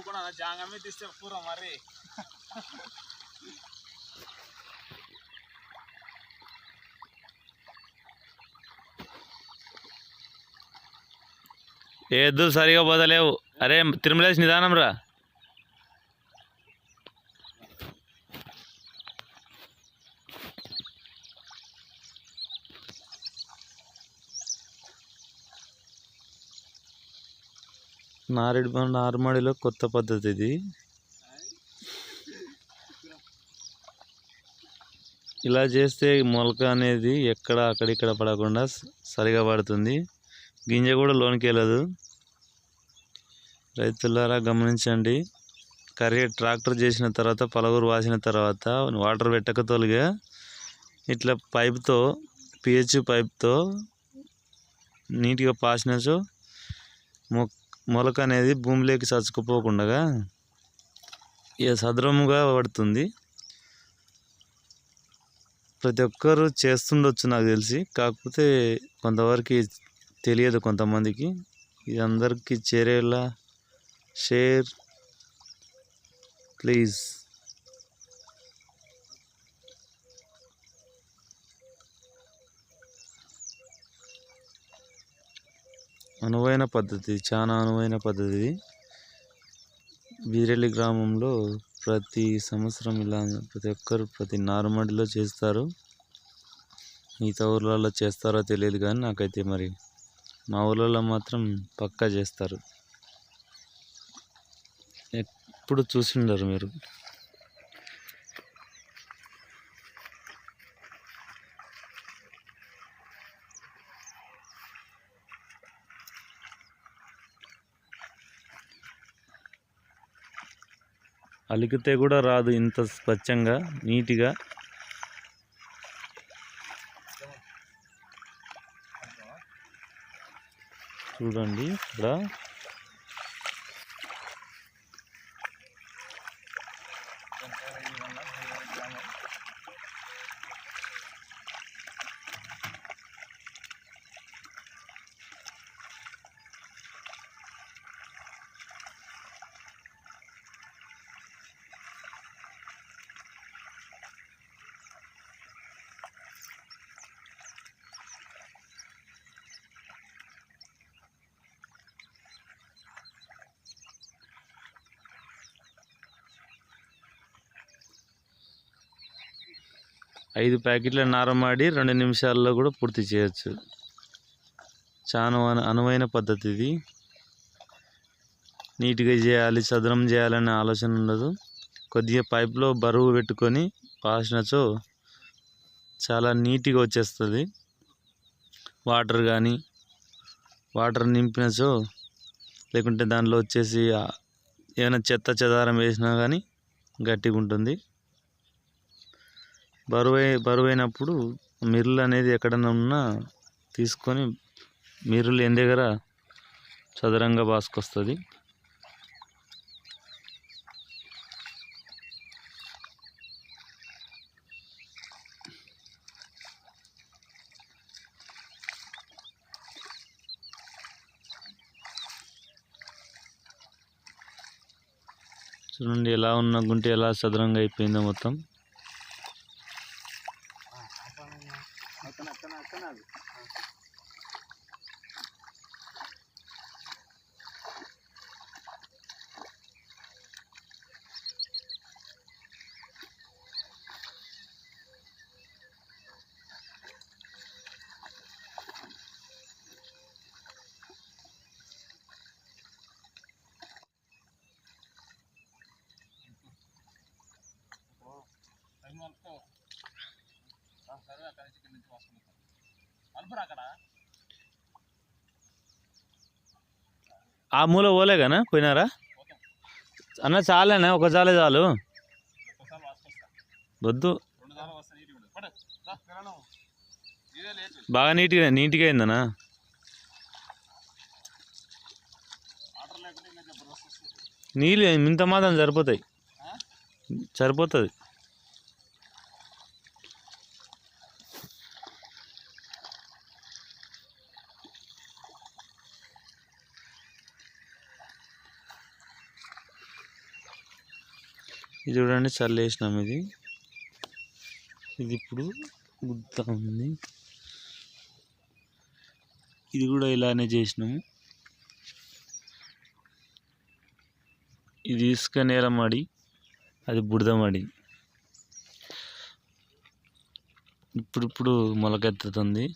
కూడా జాంగమే తీస్తే కూర మరి ఎద్దు సరిగా పోదలేవు. అరే తిరుమలేసి నిదానం రా. నార్మడిలో కొత్త పద్ధతి ఇది. ఇలా చేస్తే మొలక అనేది ఎక్కడ అక్కడిక్కడ పడకుండా సరిగా పడుతుంది. గింజ కూడా లోనికి వెళ్ళదు. రైతులారా గమనించండి. ట్రాక్టర్ చేసిన తర్వాత పలగూరు వాసిన తర్వాత వాటర్ పెట్టక తొలిగా ఇట్లా పైప్తో పిహెచ్ పైప్తో నీట్గా పాసినచో మొలక అనేది భూమిలోకి చచ్చుకుపోకుండా ఇక సద్రముగా పడుతుంది. ప్రతి ఒక్కరు చేస్తుండొచ్చు నాకు తెలిసి, కాకపోతే కొంతవరకు తెలియదు కొంతమందికి. ఇది అందరికీ చేరేలా షేర్ ప్లీజ్. అనువైన పద్ధతి, చాలా అనువైన పద్ధతి. బీరెల్లి గ్రామంలో ప్రతి సంవత్సరం ఇలా ప్రతి ఒక్కరు ప్రతి నారుమడిలో చేస్తారు. మిగతా ఊర్లలో చేస్తారో తెలియదు కానీ నాకైతే మరి మా ఊళ్ళలో మాత్రం పక్కా చేస్తారు. ఎప్పుడు చూసిండరు మీరు. అలికితే కూడా రాదు ఇంత స్వచ్ఛంగా నీట్గా. చూడండి ఇక్కడ ఐదు ప్యాకెట్ల నారమాడి 2 నిమిషాల్లో కూడా పూర్తి చేయొచ్చు. చాలా అనువైన పద్ధతి ఇది. నీట్గా చేయాలి, చదరం చేయాలనే ఆలోచన ఉండదు. కొద్దిగా పైప్లో బరువు పెట్టుకొని పాసినచో చాలా నీట్గా వచ్చేస్తుంది. వాటర్ నింపినచో, లేకుంటే దాంట్లో వచ్చేసి ఏమైనా చెత్త చెదారం వేసినా కానీ గట్టిగా ఉంటుంది. బరువైనప్పుడు మిర్రులు అనేది ఎక్కడన్నా ఉన్నా తీసుకొని మిర్రులు ఎన్ దగ్గర చదరంగా బాసుకొస్తుంది. చూడండి ఎలా ఉన్న గుంట ఎలా చదరంగా అయిపోయిందో మొత్తం. ఆ మూల పోలేగానా పోయినారా అన్న? చాలేనా? ఒక చాలే చాలు, వద్దు. బాగా నీట్గా అయిందనా? నీళ్ళు ఇంత మాత్రం సరిపోతుంది. ఇది చూడండి, చల్లేసినాం. ఇది ఇప్పుడు గుత్తా ఉంది. ఇది కూడా ఇలానే చేసినాము. ఇది ఇసుక నేల మడి, అది బురద మడి. ఇప్పుడు మొలకెత్తుతుంది.